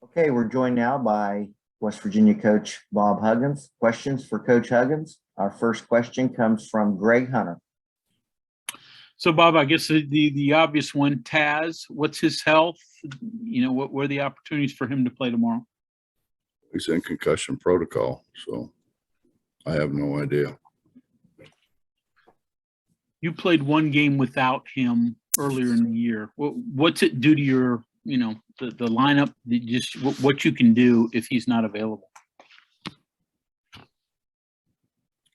Okay, we're joined now by West Virginia coach Bob Huggins. Questions for Coach Huggins. Our first question comes from Greg Hunter. So, Bob, I guess the obvious one, Taz, what's his health? What are the opportunities for him to play tomorrow? He's in concussion protocol, so I have no idea. You played one game without him earlier in the year. What's it do to your, the lineup, just what you can do if he's not available?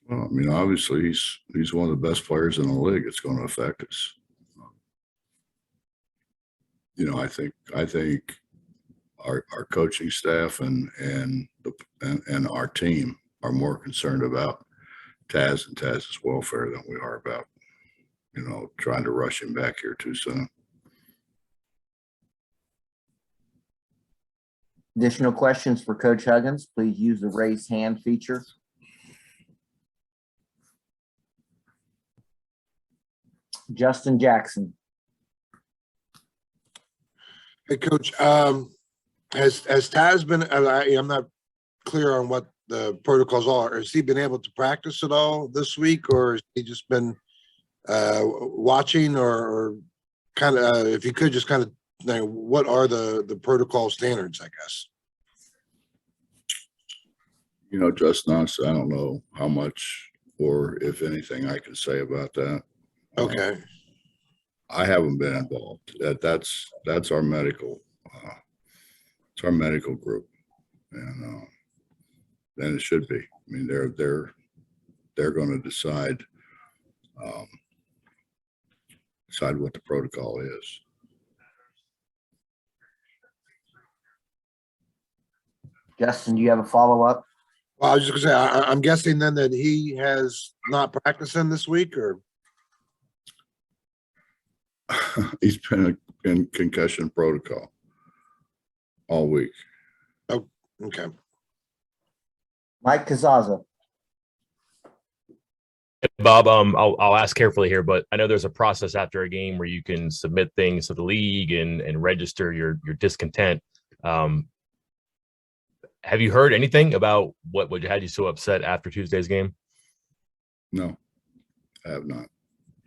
Well, I mean, obviously he's one of the best players in the league. It's going to affect us. I think our coaching staff and our team are more concerned about Taz and Taz's welfare than we are about, trying to rush him back here too soon. Additional questions for Coach Huggins, please use the raise hand feature. Justin Jackson. Hey, Coach. Has Taz been? I'm not clear on what the protocols are. Has he been able to practice at all this week, or has he just been watching, or kind of? If you could just kind of, what are the protocol standards? I guess. Just honestly, I don't know how much or if anything I can say about that. Okay. I haven't been involved. That's our medical. It's our medical group, and then it should be. I mean, they're going to decide what the protocol is. Justin, do you have a follow-up? Well, I was just gonna say, I'm guessing then that he has not practicing this week, or He's been in concussion protocol all week. oh, okay. Mike Kazaza. Bob, I'll ask carefully here, but I know there's a process after a game where you can submit things to the league and register your discontent. Have you heard anything about what had you so upset after Tuesday's game? No, I have not.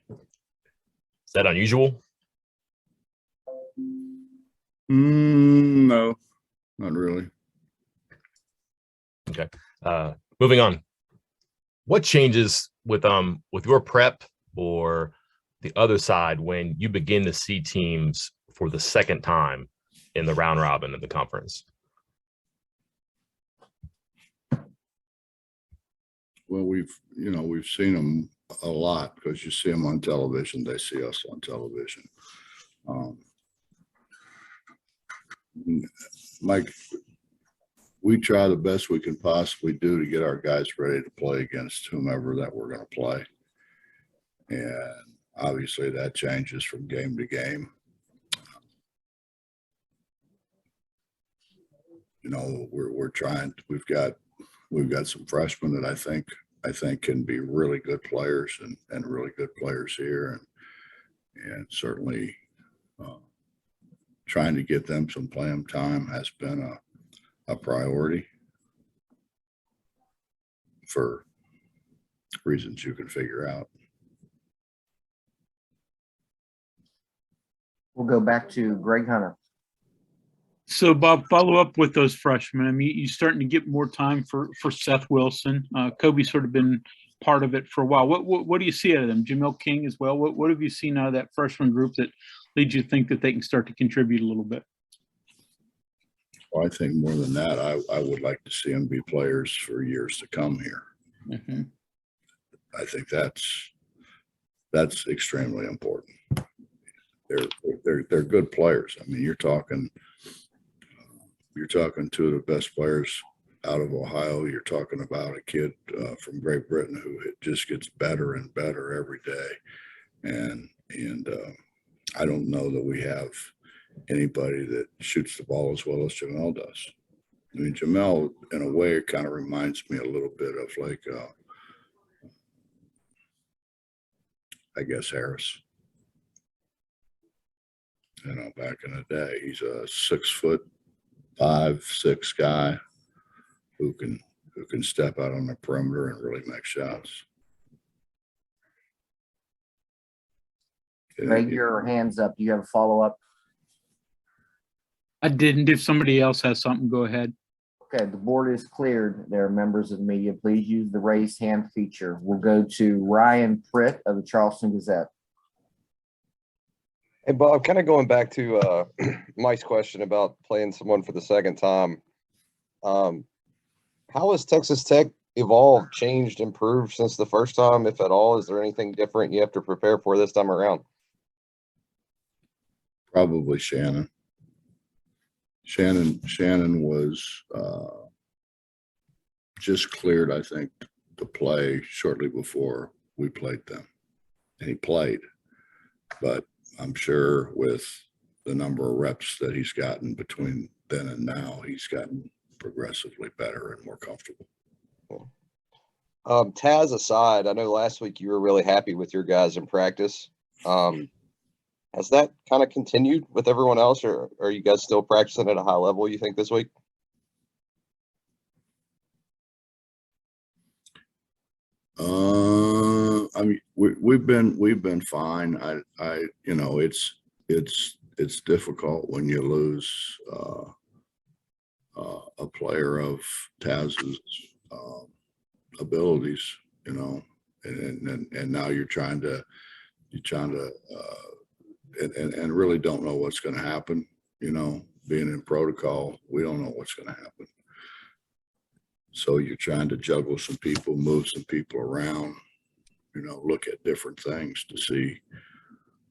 Is that unusual? No, not really. Okay. Moving on. What changes with your prep or the other side when you begin to see teams for the second time in the round robin of the conference? Well, we've seen them a lot because you see them on television. They see us on television. Mike, we try the best we can possibly do to get our guys ready to play against whomever that we're going to play. And obviously that changes from game to game. We're trying, we've got some freshmen that I think can be really good players and really good players here. And certainly trying to get them some playing time has been a priority for reasons you can figure out. We'll go back to Greg Hunter. So, Bob, follow up with those freshmen. I mean, you're starting to get more time for Seth Wilson. Kobe's sort of been part of it for a while. What do you see out of them? Jamel King as well. What have you seen out of that freshman group that leads you to think that they can start to contribute a little bit? Well, I think more than that, I would like to see them be players for years to come here. Mm-hmm. I think that's extremely important. They're good players. I mean, you're talking two of the best players out of Ohio. You're talking about a kid from Great Britain who just gets better and better every day. And I don't know that we have anybody that shoots the ball as well as Jamel does. I mean, Jamel, in a way, it kind of reminds me a little bit of like, I guess, Harris. Back in the day, he's a 6 foot, 5, 6 guy who can step out on the perimeter and really make shots. Greg, your hand's up. Do you have a follow-up? I didn't. If somebody else has something, go ahead. Okay, the board is cleared. There, members of the media, please use the raised hand feature. We'll go to Ryan Pritt of the Charleston Gazette. Hey, Bob, kind of going back to Mike's question about playing someone for the second time. How has Texas Tech evolved, changed, improved since the first time, if at all? Is there anything different you have to prepare for this time around? Probably Shannon. Shannon was just cleared, I think, to play shortly before we played them. And he played, but I'm sure with the number of reps that he's gotten between then and now, he's gotten progressively better and more comfortable. Taz aside, I know last week you were really happy with your guys in practice. Has that kind of continued with everyone else, or are you guys still practicing at a high level, you think, this week? I mean, we've been fine. You know, it's difficult when you lose a player of Taz's abilities, you know, and now you're trying to and really don't know what's going to happen. You know, being in protocol, we don't know what's going to happen. So you're trying to juggle some people, move some people around, you know, look at different things to see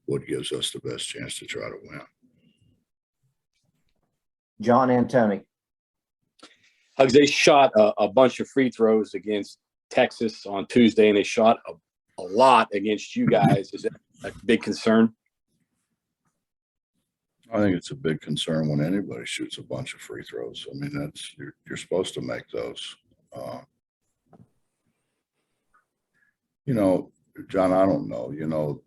what gives us the best chance to try to win. John Antoni. Hugs, they shot a bunch of free throws against Texas on Tuesday, and they shot a lot against you guys. Is that a big concern? I think it's a big concern when anybody shoots a bunch of free throws. I mean, that's you're supposed to make those. You know, John, I don't know. You know,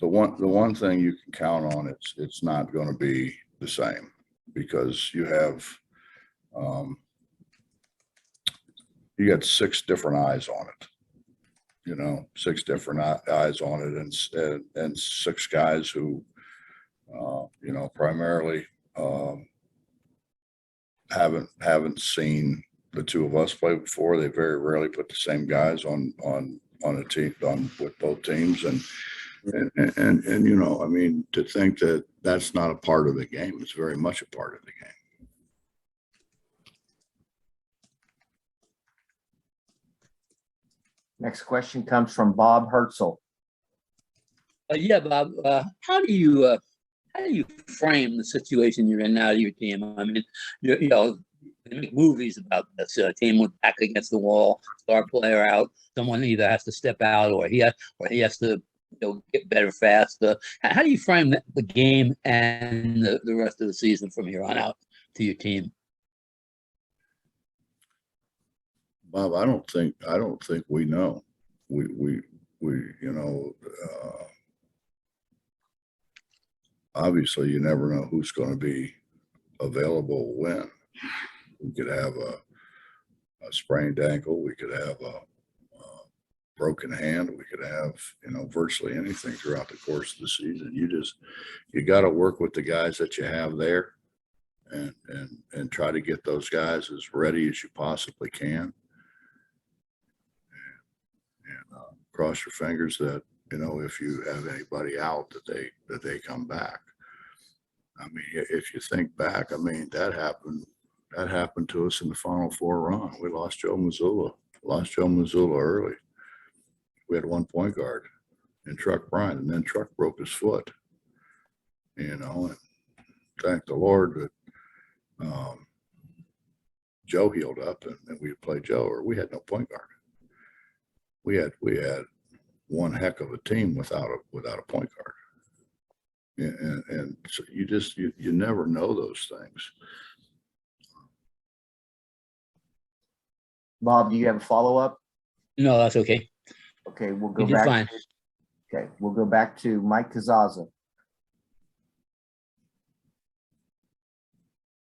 the one thing you can count on, it's not going to be the same, because you have you got 6 different eyes on it. You know, 6 different eyes on it, and 6 guys who, you know, primarily haven't seen the 2 of us play before. They very rarely put the same guys on a team, with both teams, and you know, I mean, to think that that's not a part of the game, it's very much a part of the game. Next question comes from Bob Hertzel. Yeah, Bob. How do you frame the situation you're in now to your team? I mean, you know, they make movies about this. Team with back against the wall, star player out. Someone either has to step out, or he has to, you know, get better fast. How do you frame the game and the rest of the season from here on out to your team? Bob, I don't think we know. We you know, obviously you never know who's going to be available when. We could have a sprained ankle. We could have a broken hand. We could have, you know, virtually anything throughout the course of the season. You got to work with the guys that you have there, and try to get those guys as ready as you possibly can. Cross your fingers that, you know, if you have anybody out, that they come back. I mean, if you think back, I mean, that happened to us in the Final Four run. We lost Joe Mazzulla early. We had 1 point guard in Truck Bryant, and then Truck broke his foot, you know, and thank the Lord that Joe healed up and we played Joe, or we had no point guard. We had one heck of a team without a point guard, and so you never know those things. Bob, do you have a follow-up? No, that's okay. Okay, we'll go You did back. fine. Okay, we'll go back to Mike Kazaza.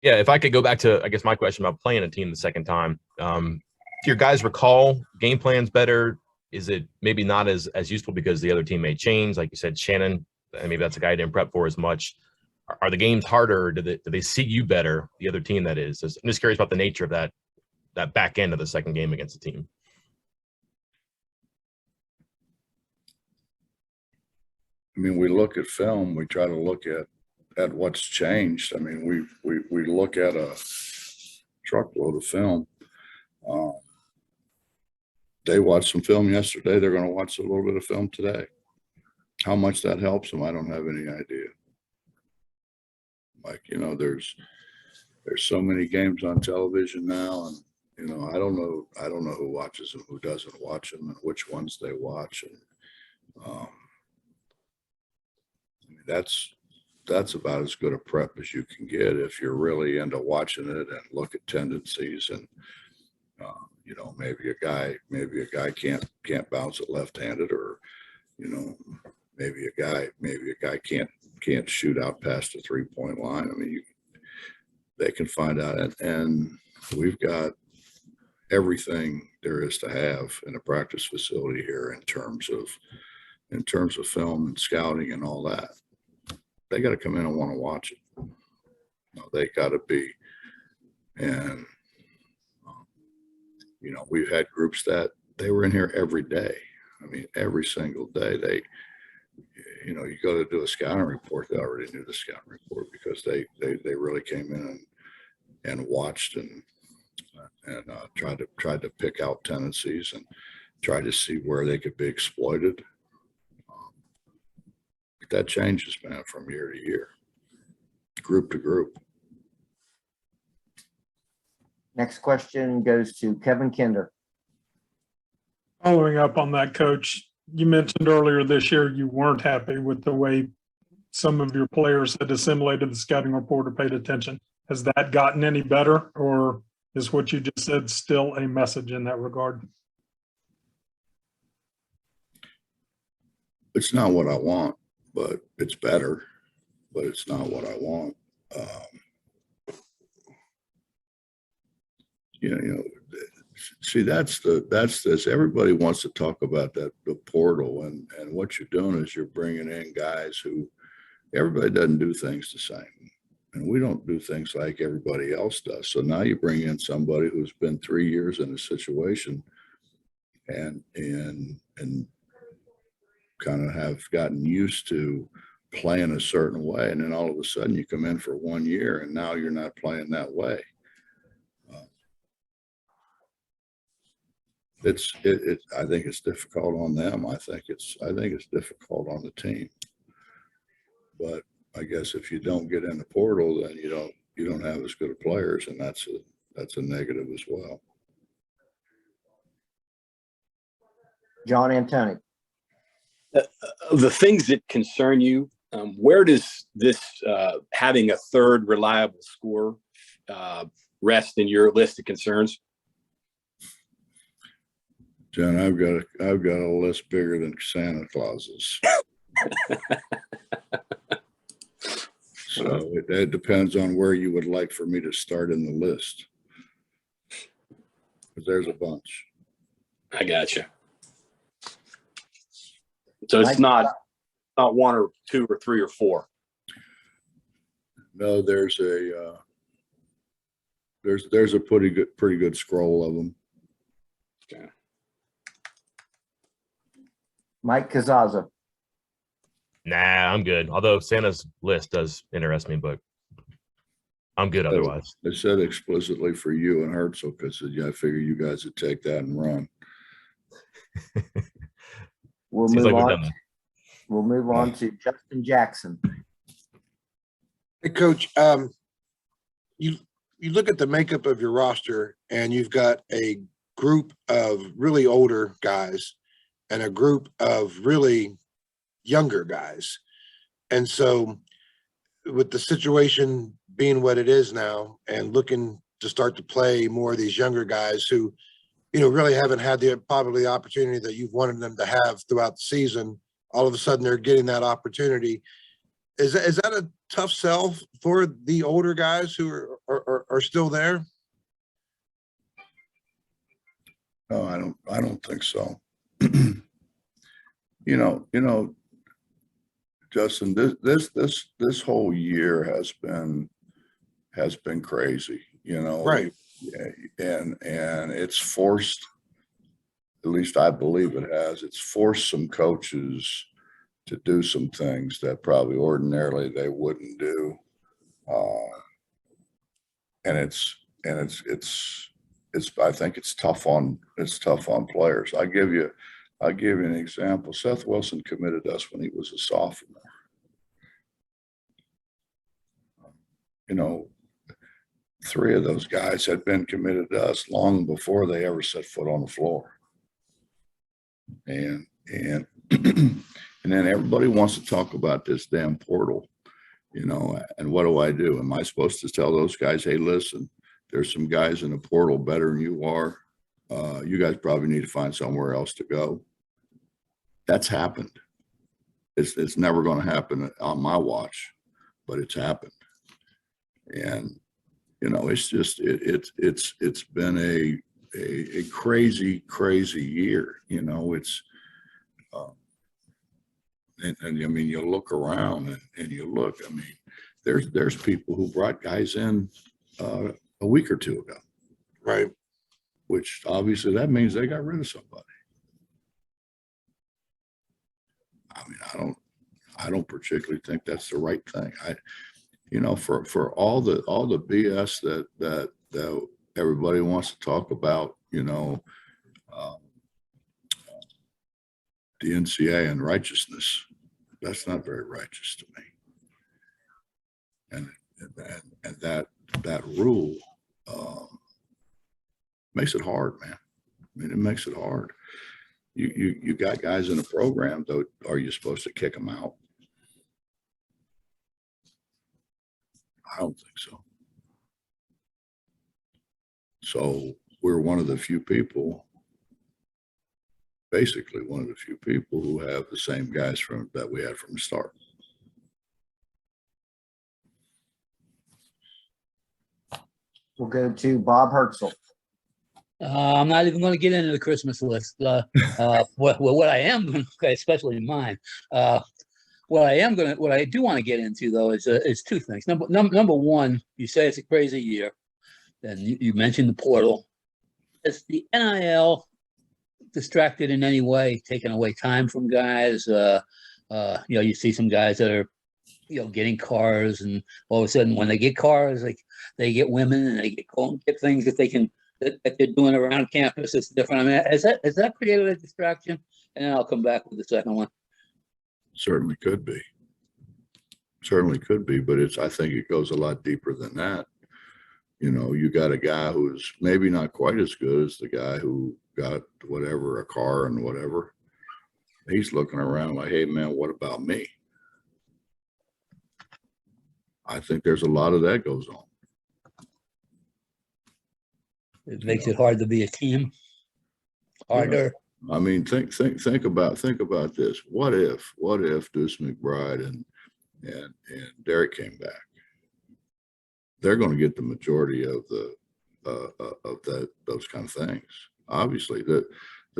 Yeah, if I could go back to, I guess, my question about playing a team the second time. Do your guys recall game plans better? Is it maybe not as useful because the other team may change? Like you said, Shannon, and maybe that's a guy I didn't prep for as much. Are the games harder? Do they see you better, the other team that is? I'm just curious about the nature of that back end of the second game against the team. I mean, we look at film, we try to look at what's changed. I mean, we look at a truckload of film. They watched some film yesterday. They're going to watch a little bit of film today. How much that helps them, I don't have any idea. Like, you know, there's so many games on television now, and you know, I don't know who watches them, who doesn't watch them, and which ones they watch. And I mean, that's about as good a prep as you can get if you're really into watching it and look at tendencies. And you know, maybe a guy can't bounce it left-handed, or you know, maybe a guy can't shoot out past the 3-point line. I mean, they can find out, and we've got everything there is to have in a practice facility here in terms of film and scouting and all that. They got to come in and want to watch it. You know, they got to be, and you know, we've had groups that they were in here every day. I mean, every single day. They, you know, you go to do a scouting report, they already knew the scouting report because they really came in and watched and tried to pick out tendencies and try to see where they could be exploited. But that changes, man, from year to year, group to group. Next question goes to Kevin Kinder. Following up on that, Coach, you mentioned earlier this year you weren't happy with the way some of your players had assimilated the scouting report or paid attention. Has that gotten any better, or is what you just said still a message in that regard? It's not what I want, but it's better, but it's not what I want. You know, see, that's this. Everybody wants to talk about the portal, and what you're doing is you're bringing in guys who everybody doesn't do things the same, and we don't do things like everybody else does. So now you bring in somebody who's been 3 years in a situation and kind of have gotten used to playing a certain way, and then all of a sudden you come in for 1 year and now you're not playing that way. I think it's difficult on them. I think it's difficult on the team. But I guess if you don't get in the portal, then you don't have as good of players, and that's a negative as well. John Antoni. The things that concern you, where does this having a third reliable scorer rest in your list of concerns? John, I've got a list bigger than Santa Claus's. So it depends on where you would like for me to start in the list, because there's a bunch. I got you. So it's not 1 or 2 or 3 or 4. No, there's a pretty good scroll of them. Okay. Mike Kazaza. Nah, I'm good. Although Santa's list does interest me, but I'm good otherwise. I said explicitly for you and Herzl because I figure you guys would take that and run. We'll Seems move like we've on. done that. We'll move on to Justin Jackson. Hey, Coach, you look at the makeup of your roster, and you've got a group of really older guys and a group of really younger guys. And so with the situation being what it is now and looking to start to play more of these younger guys who, you know, really haven't had probably the opportunity that you've wanted them to have throughout the season, all of a sudden they're getting that opportunity. Is that a tough sell for the older guys who are still there? No, I don't think so. You know, Justin, this whole year has been crazy, you know. Right. And it's forced, at least I believe it has, it's forced some coaches to do some things that probably ordinarily they wouldn't do. And it's I think it's tough on players. I'll give you an example. Seth Wilson committed to us when he was a sophomore. You know, 3 of those guys had been committed to us long before they ever set foot on the floor. And and then everybody wants to talk about this damn portal, you know, and what do I do? Am I supposed to tell those guys, hey, listen, there's some guys in the portal better than you are. You guys probably need to find somewhere else to go. That's happened. It's never going to happen on my watch, but it's happened. And, you know, it's just, it's been a crazy, crazy year. You know, it's, and I mean, you look around and you look, I mean, there's people who brought guys in a week or 2 ago. Right. Which obviously that means they got rid of somebody. I mean, I don't particularly think that's the right thing. You know, for all the BS that everybody wants to talk about, you know, the NCAA and righteousness, that's not very righteous to me. And that rule makes it hard, man. I mean, it makes it hard. You got guys in a program, though. Are you supposed to kick them out? I don't think so. So we're one of the few people, basically one of the few people who have the same guys that we had from the start. We'll go to Bob Hertzel. I'm not even going to get into the Christmas list. What I am going to, especially mine, what I do want to get into though is 2 things. Number one, you say it's a crazy year. Then you mentioned the portal. Is the NIL distracted in any way, taking away time from guys? You know, you see some guys that are, you know, getting cars, and all of a sudden when they get cars, like they get women and they get things that they can that they're doing around campus. It's different. I mean, has that created a distraction? And then I'll come back with the second one. Certainly could be. Certainly could be, but I think it goes a lot deeper than that. You know, you got a guy who's maybe not quite as good as the guy who got whatever, a car and whatever. He's looking around like, hey man, what about me? I think there's a lot of that goes on. It makes it hard to be a team. Harder. Yeah. I mean, think about this. What if Deuce McBride and Derek came back? They're going to get the majority of those kind of things. Obviously, the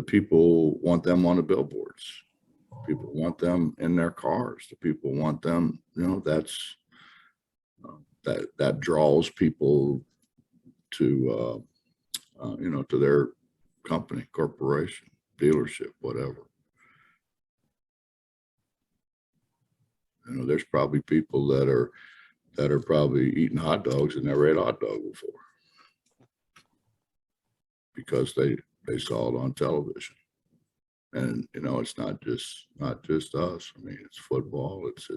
people want them on the billboards. People want them in their cars. The people want them. You know, that draws people to you know, to their company, corporation, dealership, whatever. You know, there's probably people that are probably eating hot dogs and never ate a hot dog before because they saw it on television. And you know, it's not just us. I mean, it's football. It's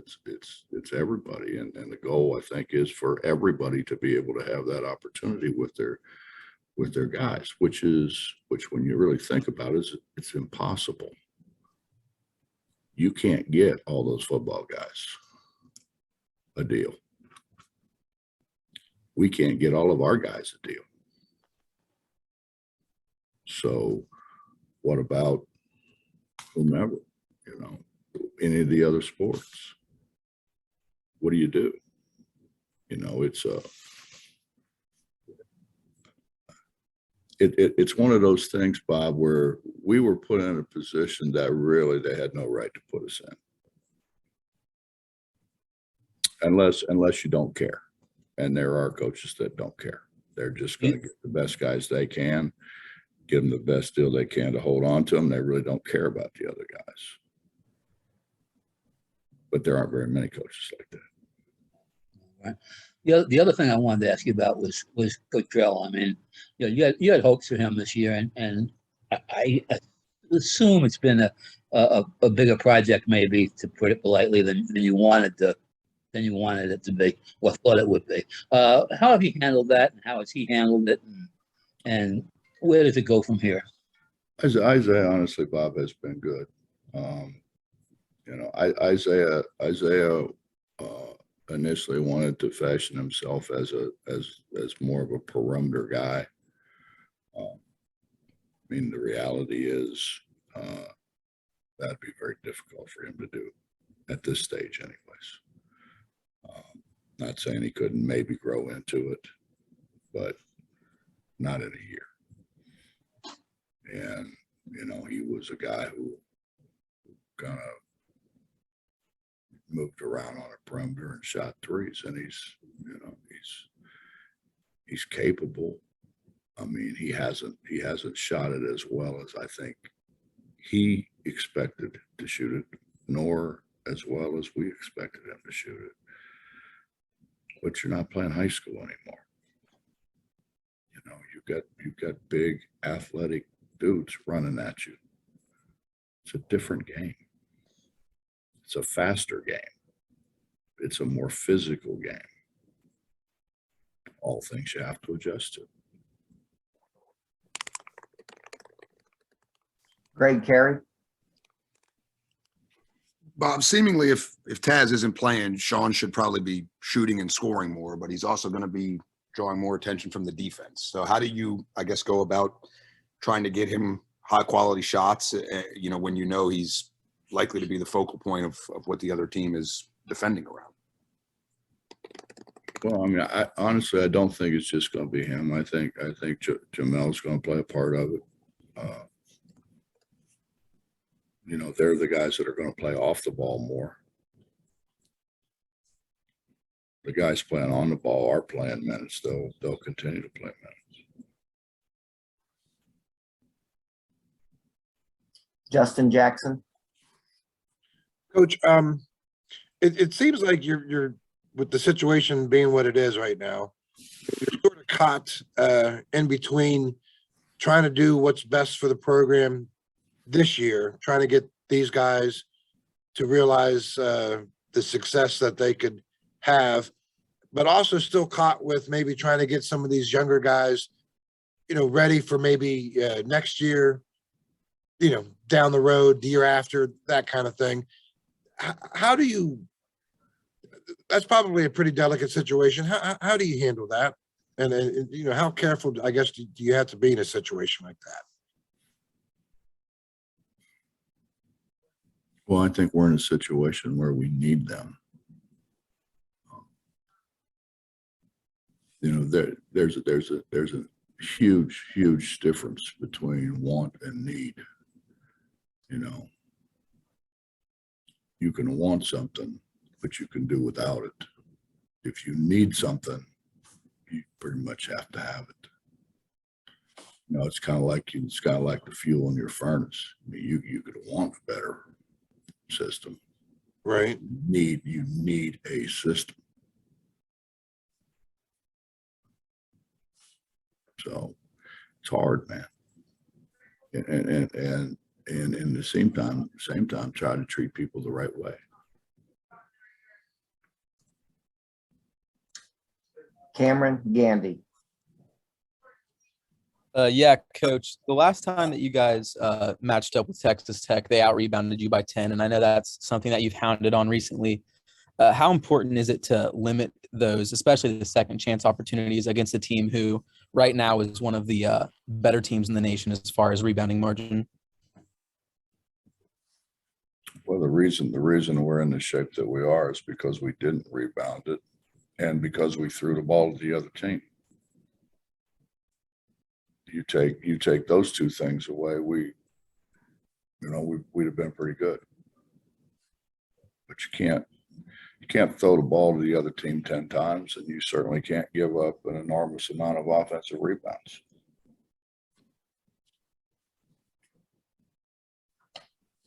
everybody. And the goal, I think, is for everybody to be able to have that opportunity with their guys, which when you really think about it, it's impossible. You can't get all those football guys a deal. We can't get all of our guys a deal. So what about whomever, you know, any of the other sports? what do you do? You know, it's one of those things, Bob, where we were put in a position that really they had no right to put us in. Unless you don't care. And there are coaches that don't care. They're just going to get the best guys they can, give them the best deal they can to hold on to them. They really don't care about the other guys. But there aren't very many coaches like that. Right. The other thing I wanted to ask you about was Coach Drell. I mean, you had hopes for him this year, and I assume it's been a bigger project, maybe, to put it politely, than you wanted it to be, or thought it would be. How have you handled that, and how has he handled it, and where does it go from here? Isaiah, honestly, Bob, has been good. You know, Isaiah initially wanted to fashion himself as more of a perimeter guy. I mean, the reality is that'd be very difficult for him to do at this stage, anyways. Not saying he couldn't maybe grow into it, but not in a year. And, you know, he was a guy who kind of moved around on a perimeter and shot threes, and he's capable. I mean, he hasn't shot it as well as I think he expected to shoot it, nor as well as we expected him to shoot it. But you're not playing high school anymore. You know, you've got big athletic dudes running at you. It's a different game. It's a faster game. It's a more physical game. All things you have to adjust to. Greg Carey. Bob, seemingly if Taz isn't playing, Sean should probably be shooting and scoring more, but he's also going to be drawing more attention from the defense. So how do you, I guess, go about trying to get him high quality shots, you know, when you know he's likely to be the focal point of what the other team is defending around? Well, I mean, honestly, I don't think it's just going to be him. I think Jamel's going to play a part of it. You know, they're the guys that are going to play off the ball more. The guys playing on the ball are playing minutes. They'll continue to play minutes. Justin Jackson. Coach, it seems like you're with the situation being what it is right now, you're sort of caught in between trying to do what's best for the program this year, trying to get these guys to realize the success that they could have, but also still caught with maybe trying to get some of these younger guys, you know, ready for maybe next year, you know, down the road, the year after, that kind of thing. How do you, that's probably a pretty delicate situation. How do you handle that? And you know, how careful, I guess, do you have to be in a situation like that? Well, I think we're in a situation where we need them. You know, there's a huge difference between want and need. You know, you can want something, but you can do without it. If you need something, you pretty much have to have it. You know, it's kind of like the fuel in your furnace. I mean, you could want a better system, right? You need a system. So it's hard, man. And in the same time, try to treat people the right way. Cameron Gandy. Yeah, Coach, the last time that you guys matched up with Texas Tech, they out-rebounded you by 10, and I know that's something that you've hounded on recently. How important is it to limit those, especially the second chance opportunities against a team who right now is one of the better teams in the nation as far as rebounding margin? Well, the reason we're in the shape that we are is because we didn't rebound it and because we threw the ball to the other team. You take those two things away, we'd have been pretty good. But you can't throw the ball to the other team 10 times, and you certainly can't give up an enormous amount of offensive rebounds.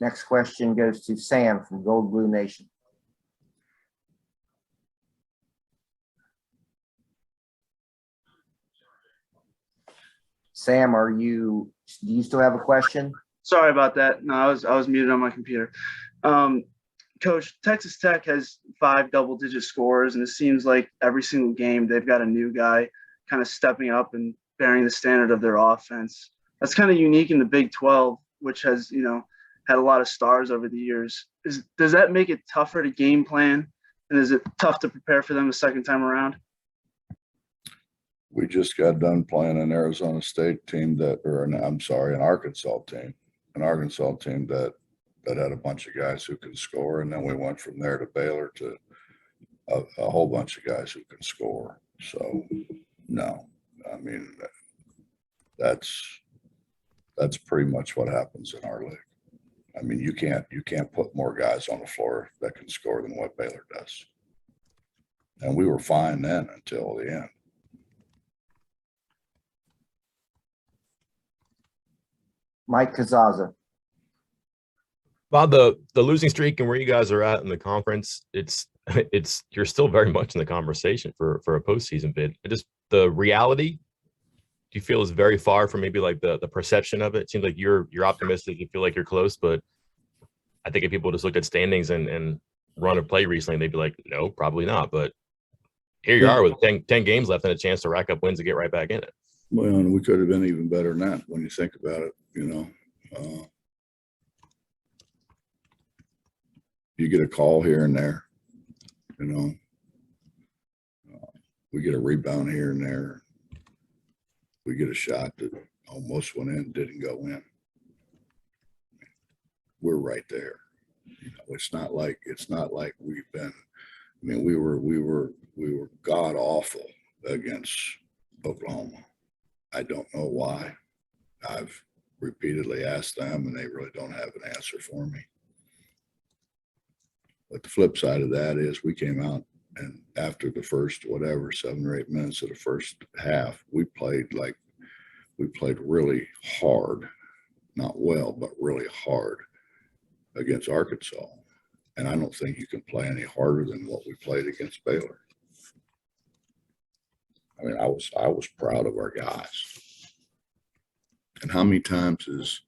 Next question goes to Sam from Gold Blue Nation. Sam, do you still have a question? Sorry about that. No, I was muted on my computer. Coach, Texas Tech has 5 double-digit scorers, and it seems like every single game they've got a new guy kind of stepping up and bearing the standard of their offense. That's kind of unique in the Big 12, which has, had a lot of stars over the years. Does that make it tougher to game plan, and is it tough to prepare for them the second time around? We just got done playing an Arizona State team an Arkansas team that had a bunch of guys who can score. And then we went from there to Baylor to a whole bunch of guys who can score. So no, I mean, that's pretty much what happens in our league. I mean, you can't put more guys on the floor that can score than what Baylor does. And we were fine then until the end. Mike Kazaza. Bob, the losing streak and where you guys are at in the conference, it's you're still very much in the conversation for a postseason bid. Just the reality, do you feel is very far from maybe like the perception of it? It seems like you're optimistic, you feel like you're close, but I think if people just looked at standings and run a play recently, they'd be like, no, probably not. But here you are with 10 games left and a chance to rack up wins and get right back in it. Well, and we could have been even better than that when you think about it, you get a call here and there, we get a rebound here and there. We get a shot that almost went in, didn't go in. We're right there. It's not like we've been, we were god awful against Oklahoma. I don't know why. I've repeatedly asked them and they really don't have an answer for me. But the flip side of that is we came out and after the first, 7 or 8 minutes of the first half, we played really hard, not well, but really hard against Arkansas. And I don't think you can play any harder than what we played against Baylor. I mean, I was proud of our guys. And how many times is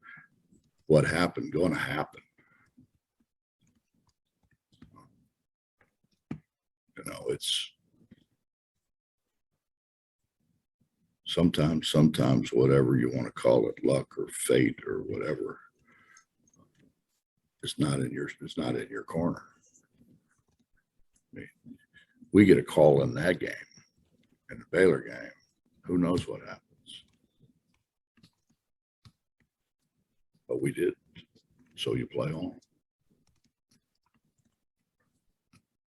what happened going to happen? It's sometimes whatever you want to call it, luck or fate or whatever, it's not in your corner. I mean, we get a call in that game, in the Baylor game, who knows what happens. But we did. So you play on.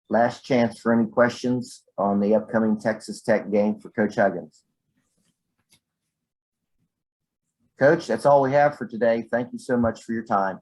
Last chance for any questions on the upcoming Texas Tech game for Coach Huggins. Coach, that's all we have for today. Thank you so much for your time.